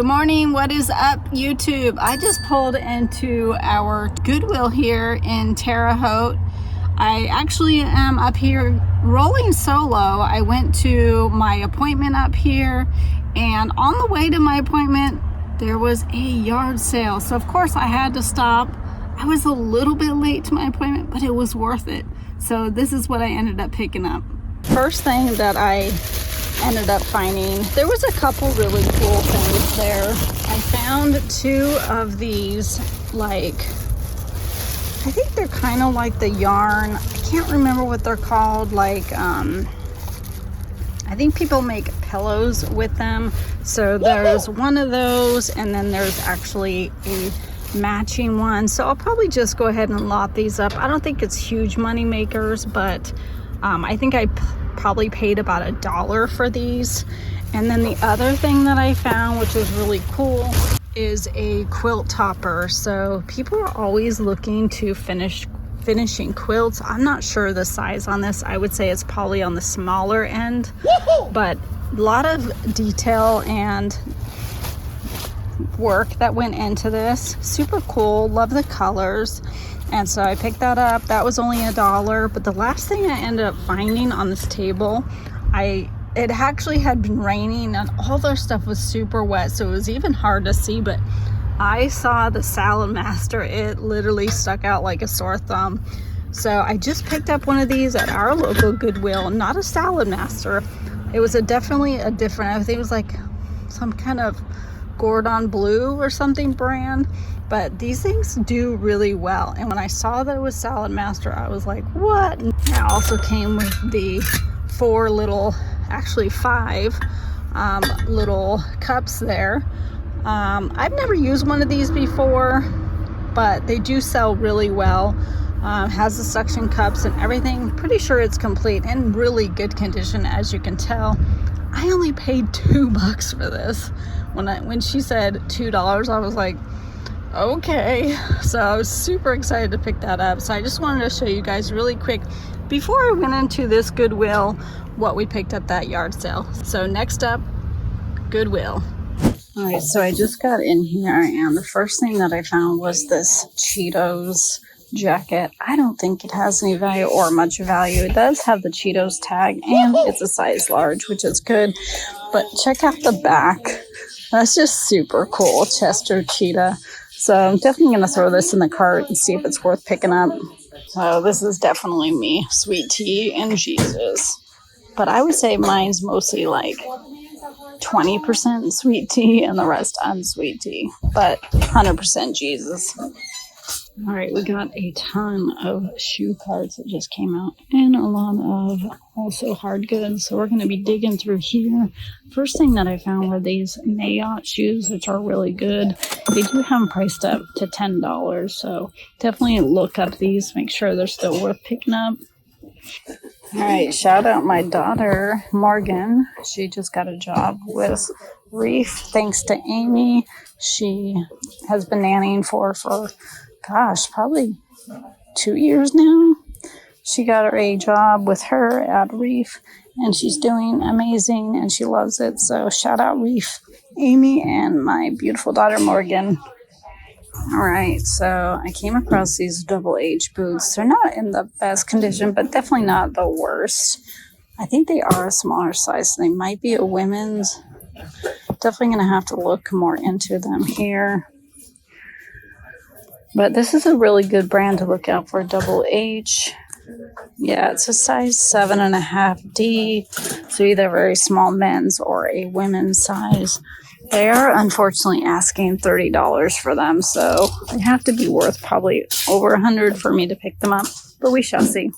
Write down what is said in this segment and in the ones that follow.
Good morning. What is up, YouTube? I just pulled into our Goodwill here in Terre Haute. I actually am up here rolling solo. I went to my appointment up here, and on the way to my appointment, there was a yard sale. So of course I had to stop. I was a little bit late to my appointment, but it was worth it. So this is what I ended up picking up. First thing that I ended up finding, there was a couple really cool things there. I found two of these, like, I think they're kind of like the yarn. I can't remember what they're called. Like, I think people make pillows with them. So there's one of those, and then there's actually a matching one. So I'll probably just go ahead and lot these up. I don't think it's huge money makers, but I think I probably paid about $1 for these. And then the other thing that I found, which is really cool, is a quilt topper. So people are always looking to finishing quilts. I'm not sure the size on this. I would say it's probably on the smaller end, but a lot of detail and work that went into this. Super cool. Love the colors. And so I picked that up. That was only $1. But the last thing I ended up finding on this table, it actually had been raining and all their stuff was super wet, so it was even hard to see. But I saw the Salad Master. It literally stuck out like a sore thumb. So I just picked up one of these at our local Goodwill. Not a Salad Master. It was definitely a different, I think it was like some kind of Gordon Blue or something brand. But these things do really well. And when I saw that it was Salad Master, I was like, what? And it also came with the five little cups there. I've never used one of these before, but they do sell really well. Has the suction cups and everything. Pretty sure it's complete and really good condition, as you can tell. I only paid $2 for this. When she said $2, I was like, okay. So I was super excited to pick that up. So I just wanted to show you guys really quick before I went into this Goodwill what we picked up that yard sale. So next up, Goodwill. All right, so I just got in here, and the first thing that I found was this Cheetos jacket. I don't think it has any value or much value. It does have the Cheetos tag, and it's a size large, which is good. But check out the back. That's just super cool. Chester cheetah. So I'm definitely going to throw this in the cart and see if it's worth picking up. So this is definitely me. Sweet tea and Jesus. But I would say mine's mostly like 20% sweet tea and the rest unsweet tea. But 100% Jesus. All right, we got a ton of shoe carts that just came out and a lot of also hard goods. So we're going to be digging through here. First thing that I found were these Mayotte shoes, which are really good. They do have them priced up to $10. So definitely look up these, make sure they're still worth picking up. All right, shout out my daughter, Morgan. She just got a job with Reef, thanks to Amy. She has been nannying for gosh, probably 2 years now. She got her a job with her at Reef, and she's doing amazing, and she loves it. So shout out Reef, Amy, and my beautiful daughter, Morgan. All right, so I came across these double H boots. They're not in the best condition, but definitely not the worst. I think they are a smaller size. So they might be a women's. Definitely going to have to look more into them here. But this is a really good brand to look out for, Double H. Yeah, it's a size 7.5D. So either very small men's or a women's size. They are unfortunately asking $30 for them. So they have to be worth probably over $100 for me to pick them up. But we shall see.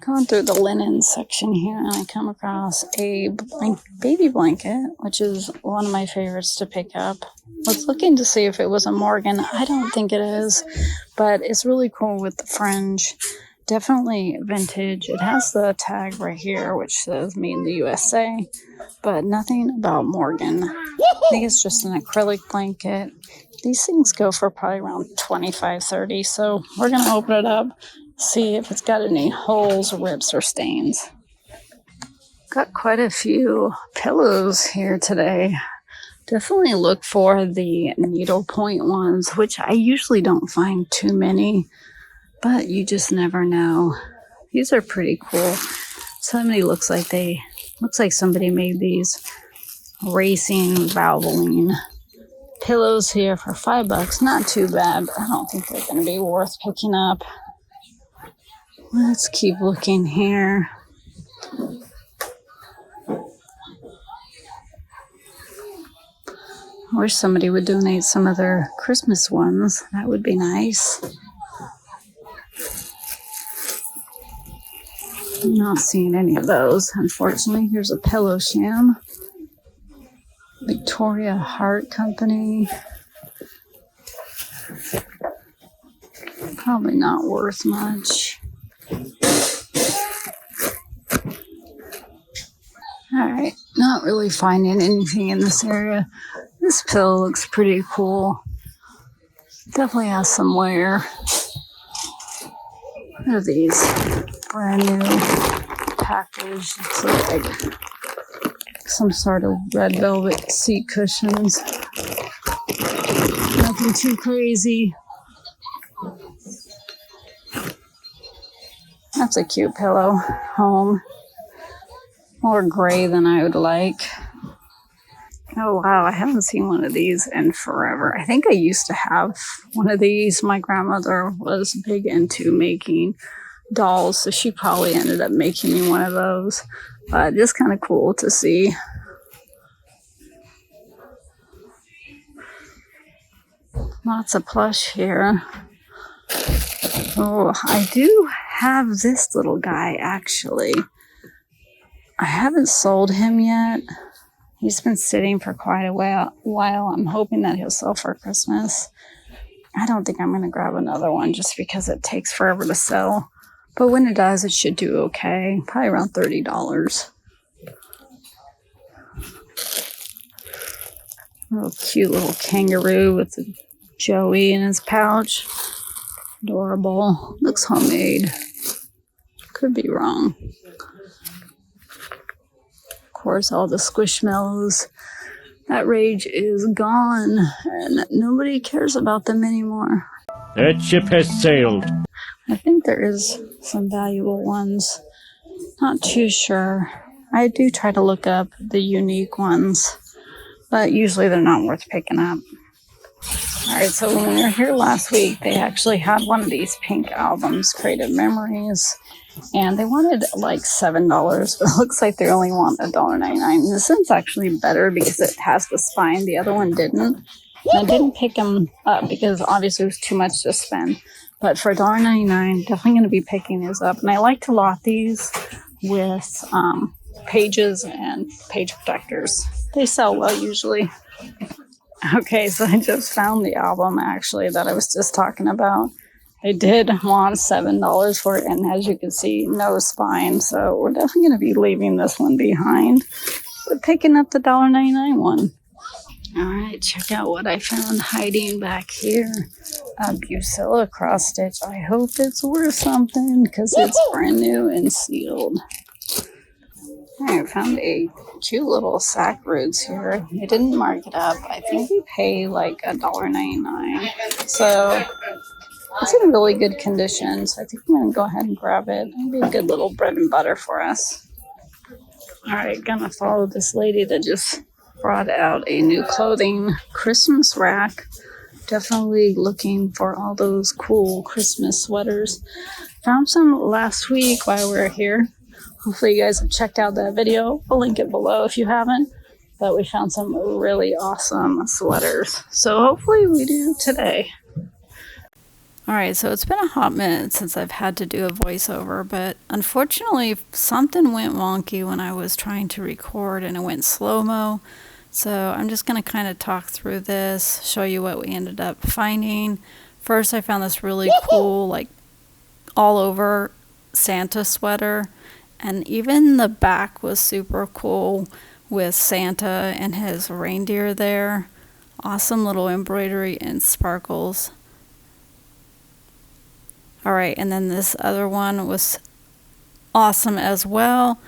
Going through the linen section here, and I come across a baby blanket, which is one of my favorites to pick up. I was looking to see if it was a Morgan. I don't think it is, but it's really cool with the fringe. Definitely vintage. It has the tag right here, which says made in the USA, but nothing about Morgan. I think it's just an acrylic blanket. These things go for probably around $25-$30, so we're going to open it up, see if it's got any holes, rips, or stains. Got quite a few pillows here today. Definitely look for the needlepoint ones, which I usually don't find too many, but you just never know. These are pretty cool. Somebody looks like somebody made these racing Valvoline pillows here for $5. Not too bad, but I don't think they're going to be worth picking up. Let's keep looking here. I wish somebody would donate some of their Christmas ones. That would be nice. I'm not seeing any of those, unfortunately. Here's a pillow sham. Victoria Heart Company. Probably not worth much. Alright, not really finding anything in this area. This pillow looks pretty cool. Definitely has some wear. What are these? Brand new package. Looks like some sort of red velvet seat cushions. Nothing too crazy. That's a cute pillow. Home. More gray than I would like. Oh wow, I haven't seen one of these in forever. I think I used to have one of these. My grandmother was big into making dolls, so she probably ended up making me one of those. But just kind of cool to see. Lots of plush here. Oh, I do have this little guy actually. I haven't sold him yet. He's been sitting for quite a while. I'm hoping that he'll sell for Christmas. I don't think I'm going to grab another one just because it takes forever to sell. But when it does, it should do okay. Probably around $30. Little cute little kangaroo with a Joey in his pouch. Adorable. Looks homemade. Could be wrong. Of course, all the Squishmallows. That rage is gone, and nobody cares about them anymore. That ship has sailed. I think there is some valuable ones. Not too sure. I do try to look up the unique ones, but usually they're not worth picking up. Alright, so when we were here last week, they actually had one of these pink albums, Creative Memories, and they wanted like $7, but it looks like they only want $1.99. This one's actually better because it has the spine. The other one didn't. And I didn't pick them up because obviously it was too much to spend. But for $1.99, definitely going to be picking these up. And I like to lot these with pages and page protectors. They sell well usually. Okay, so I just found the album actually that I was just talking about. I did want $7 for it, and as you can see, no spine. So we're definitely going to be leaving this one behind, but picking up the $1.99 one. All right, check out what I found hiding back here. A Busilla cross stitch. I hope it's worth something because it's brand new and sealed. I found a cute little sack roots here. They didn't mark it up. I think they pay like $1.99. So it's in really good condition. So I think I'm going to go ahead and grab it. It'll be a good little bread and butter for us. All right, gonna follow this lady that just brought out a new clothing Christmas rack. Definitely looking for all those cool Christmas sweaters. Found some last week while we were here. Hopefully you guys have checked out that video. I'll link it below if you haven't. But we found some really awesome sweaters. So hopefully we do today. Alright, so it's been a hot minute since I've had to do a voiceover, but unfortunately something went wonky when I was trying to record and it went slow-mo. So I'm just going to kind of talk through this, show you what we ended up finding. First, I found this really cool, like all over Santa sweater. And even the back was super cool with Santa and his reindeer there. Awesome little embroidery and sparkles. Alright, and then this other one was awesome as well.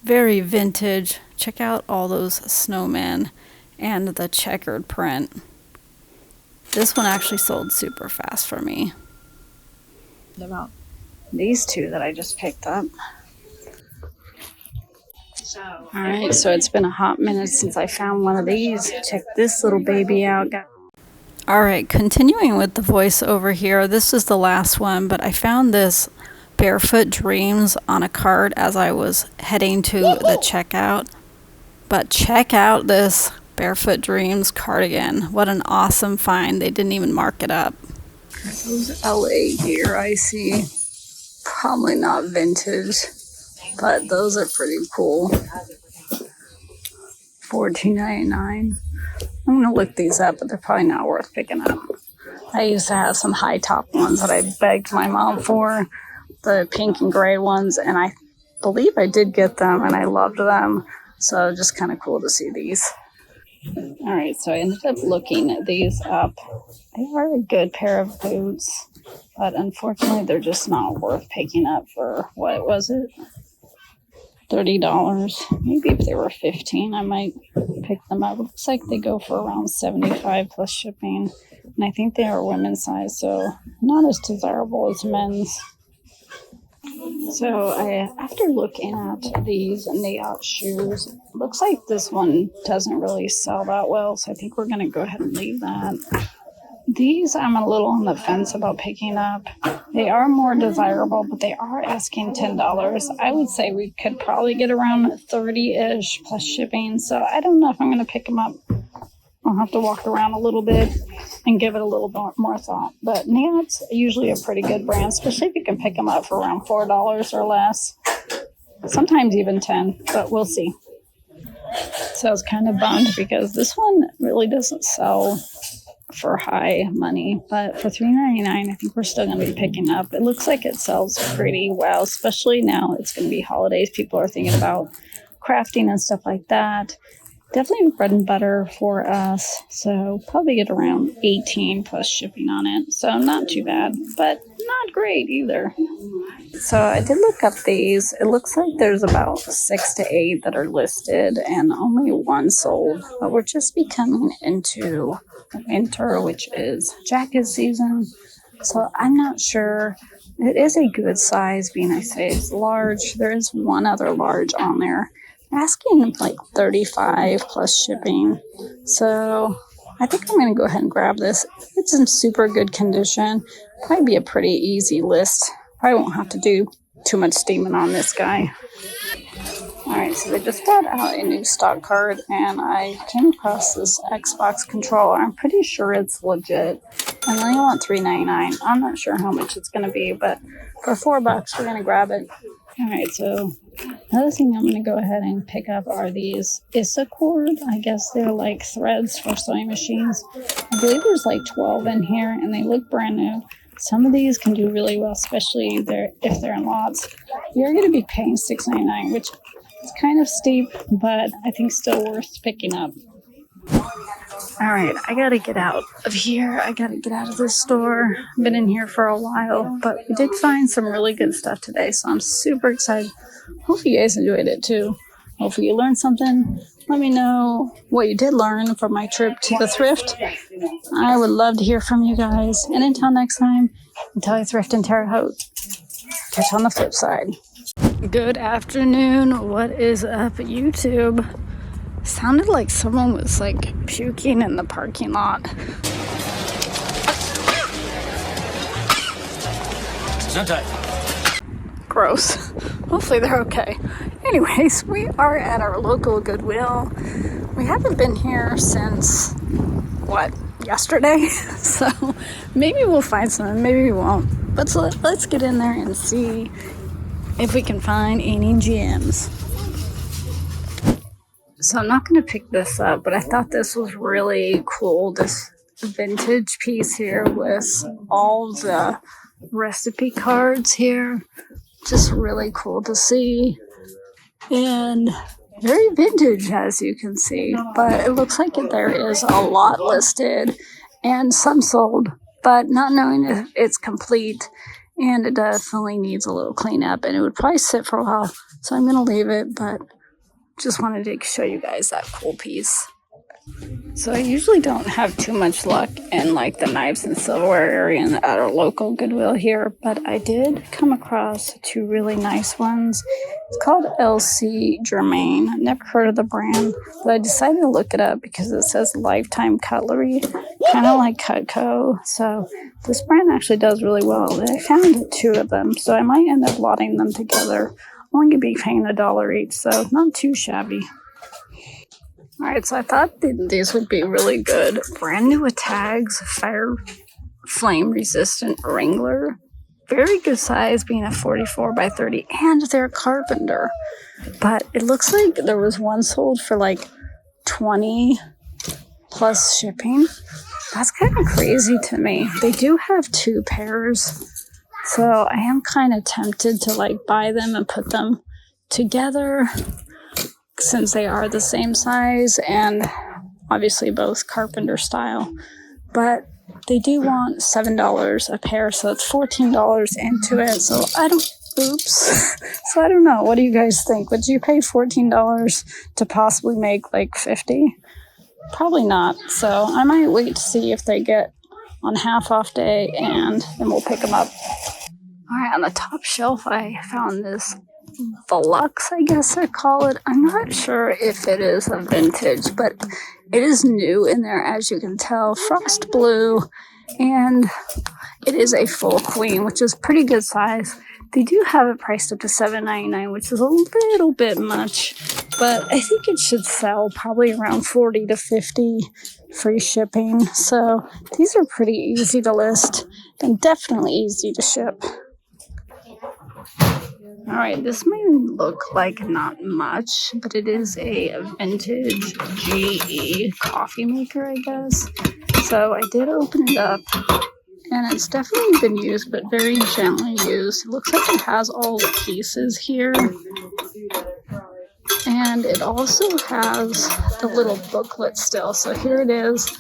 Very vintage. Check out all those snowmen. and the checkered print. This one actually sold super fast for me. About these two that I just picked up. Alright, so it's been a hot minute since I found one of these. Check this little baby out, guys. Alright, continuing with the voiceover here. This is the last one, but I found this Barefoot Dreams on a cart as I was heading to the checkout. But check out this Barefoot Dreams cardigan. What an awesome find. They didn't even mark it up. Those LA gear I see. Probably not vintage, but those are pretty cool. $14.99. I'm gonna look these up, but they're probably not worth picking up. I used to have some high top ones that I begged my mom for, the pink and gray ones, and I believe I did get them and I loved them. So just kind of cool to see these. Alright, so I ended up looking these up. They are a good pair of boots, but unfortunately they're just not worth picking up for, what was it? $30. Maybe if they were $15, I might pick them up. It looks like they go for around $75 plus shipping. And I think they are women's size, so not as desirable as men's. So after looking at these Nayot shoes, it looks like this one doesn't really sell that well, so I think we're going to go ahead and leave that. These I'm a little on the fence about picking up. They are more desirable, but they are asking $10. I would say we could probably get around 30-ish plus shipping, so I don't know if I'm going to pick them up. I'll have to walk around a little bit and give it a little more thought. But Nayot's usually a pretty good brand, especially if you can pick them up for around $4 or less. Sometimes even $10, but we'll see. So I was kind of bummed because this one really doesn't sell for high money, but for $3.99 I think we're still going to be picking up. It looks like it sells pretty well, especially now it's going to be holidays. People are thinking about crafting and stuff like that. Definitely bread and butter for us, so probably get around $18 plus shipping on it, so not too bad, but not great either. So I did look up these. It looks like there's about 6 to 8 that are listed and only one sold, but we're just becoming into winter, which is jacket season, so I'm not sure. It is a good size, being I say it's large. There is one other large on there. Asking like $35 plus shipping, so I think I'm going to go ahead and grab this. It's in super good condition. Probably be a pretty easy list. Probably won't have to do too much steaming on this guy. Alright, so they just brought out a new stock card, and I came across this Xbox controller. I'm pretty sure it's legit, and they only want $3.99. I'm not sure how much it's going to be, but for $4, we're going to grab it. Alright, so another thing I'm going to go ahead and pick up are these Issa cord. I guess they're like threads for sewing machines. I believe there's like 12 in here, and they look brand new. Some of these can do really well, especially if they're in lots. You're going to be paying $6.99, which is kind of steep, but I think still worth picking up. Alright, I gotta get out of here. I gotta get out of this store. I've been in here for a while, but we did find some really good stuff today, so I'm super excited. Hopefully you guys enjoyed it too. Hopefully you learned something. Let me know what you did learn from my trip to the thrift. I would love to hear from you guys. And until next time, until you thrift and Terre Haute. Catch you on the flip side. Good afternoon. What is up, YouTube? Sounded like someone was like puking in the parking lot. Gross. Hopefully they're okay. Anyways, we are at our local Goodwill. We haven't been here since, yesterday? So maybe we'll find something, maybe we won't. But let's get in there and see if we can find any gems. So I'm not going to pick this up, but I thought this was really cool. This vintage piece here with all the recipe cards here. Just really cool to see. And very vintage, as you can see. But it looks like there is a lot listed and some sold, but not knowing if it's complete. And it definitely needs a little cleanup, and it would probably sit for a while. So I'm going to leave it, but just wanted to show you guys that cool piece. So I usually don't have too much luck in like the knives and silverware area at our local Goodwill here, but I did come across two really nice ones. It's called LC Germain. I've never heard of the brand, but I decided to look it up because it says lifetime cutlery, kind of like Cutco. So this brand actually does really well. I found two of them, so I might end up lotting them together. I'm only going to be paying $1 each, so not too shabby. Alright, so I thought these would be really good. Brand new with tags, fire flame resistant Wrangler. Very good size, being a 44 by 30, and they're carpenter. But it looks like there was one sold for like 20 plus shipping. That's kind of crazy to me. They do have two pairs, so I am kind of tempted to like buy them and put them together, since they are the same size and obviously both carpenter style. But they do want $7 a pair, so it's $14 into it. So I don't know. What do you guys think? Would you pay $14 to possibly make like 50? Probably not. So I might wait to see if they get on half off day, and then we'll pick them up. All right, on the top shelf, I found this Velux, I guess I call it. I'm not sure if it is a vintage, but it is new in there, as you can tell. Frost blue, and it is a full queen, which is pretty good size. They do have it priced up to $7.99, which is a little bit much, but I think it should sell probably around $40 to $50, free shipping. So these are pretty easy to list and definitely easy to ship. Alright, this may look like not much, but it is a vintage GE coffee maker, I guess. So I did open it up, and it's definitely been used, but very gently used. It looks like it has all the pieces here. And it also has the little booklet still. So here it is.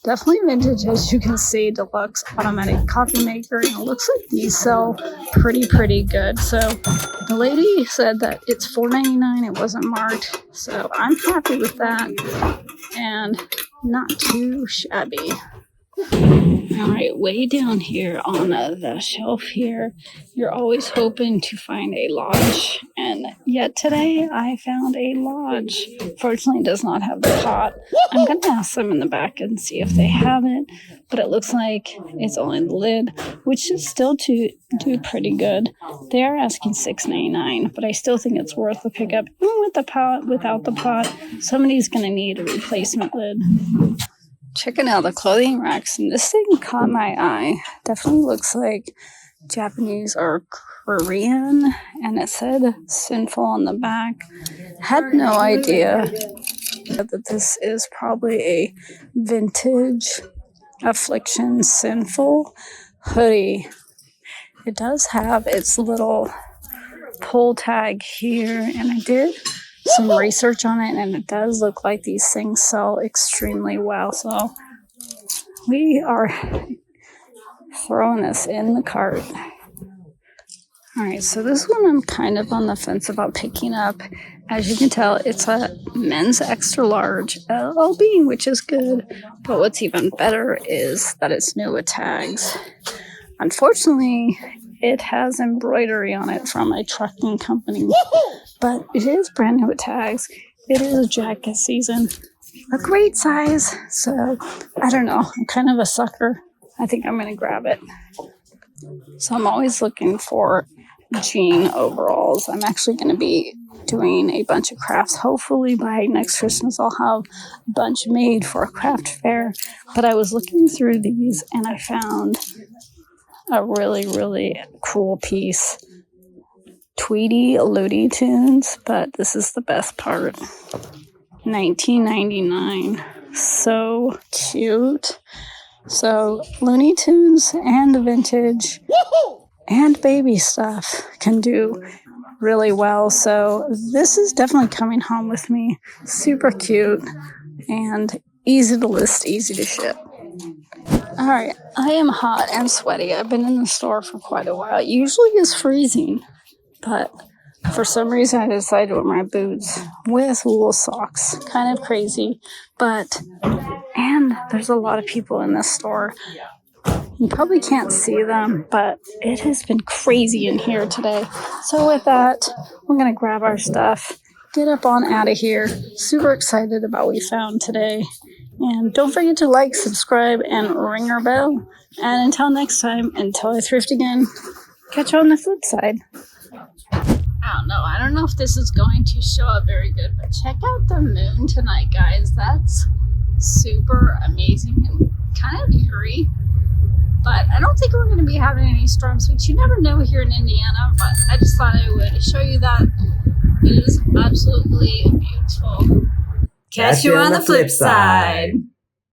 Definitely vintage, as you can see, deluxe automatic coffee maker. And it looks like these sell pretty good. So the lady said that it's $4.99. It wasn't marked. So I'm happy with that. And not too shabby. Alright, way down here on the shelf here, you're always hoping to find a lodge, and yet today I found a lodge. Fortunately, it does not have the pot. I'm going to ask them in the back and see if they have it, but it looks like it's only the lid, which is still do pretty good. They are asking $6.99, but I still think it's worth the pickup. Even with the pot, without the pot, somebody's going to need a replacement lid. Checking out the clothing racks, and this thing caught my eye. Definitely looks like Japanese or Korean, and it said Sinful on the back. Had no idea that this is probably a vintage Affliction Sinful hoodie. It does have its little pull tag here, and I did some research on it, and it does look like these things sell extremely well. So we are throwing this in the cart. Alright, so this one I'm kind of on the fence about picking up. As you can tell, it's a men's extra large LB, which is good, but what's even better is that it's new with tags. Unfortunately, it has embroidery on it from a trucking company, but it is brand new with tags. It is a jacket season. A great size, so I don't know. I'm kind of a sucker. I think I'm going to grab it. So I'm always looking for jean overalls. I'm actually going to be doing a bunch of crafts. Hopefully by next Christmas I'll have a bunch made for a craft fair. But I was looking through these and I found a really cool piece. Tweety Looney Tunes, but this is the best part. $19.99. So cute. So Looney Tunes and vintage and baby stuff can do really well. So this is definitely coming home with me. Super cute and easy to list, easy to ship. Alright, I am hot and sweaty. I've been in the store for quite a while. It usually is freezing, but For some reason, I decided to wear my boots with wool socks. Kind of crazy, and there's a lot of people in this store. You probably can't see them, but it has been crazy in here today. So with that, we're going to grab our stuff, get up on out of here. Super excited about what we found today. And don't forget to like, subscribe, and ring our bell. And until next time, until I thrift again, catch you on the flip side. I don't know if this is going to show up very good, but check out the moon tonight, guys. That's super amazing and kind of eerie. But I don't think we're going to be having any storms, which you never know here in Indiana. But I just thought I would show you that. It is absolutely beautiful. Catch you on the flip side.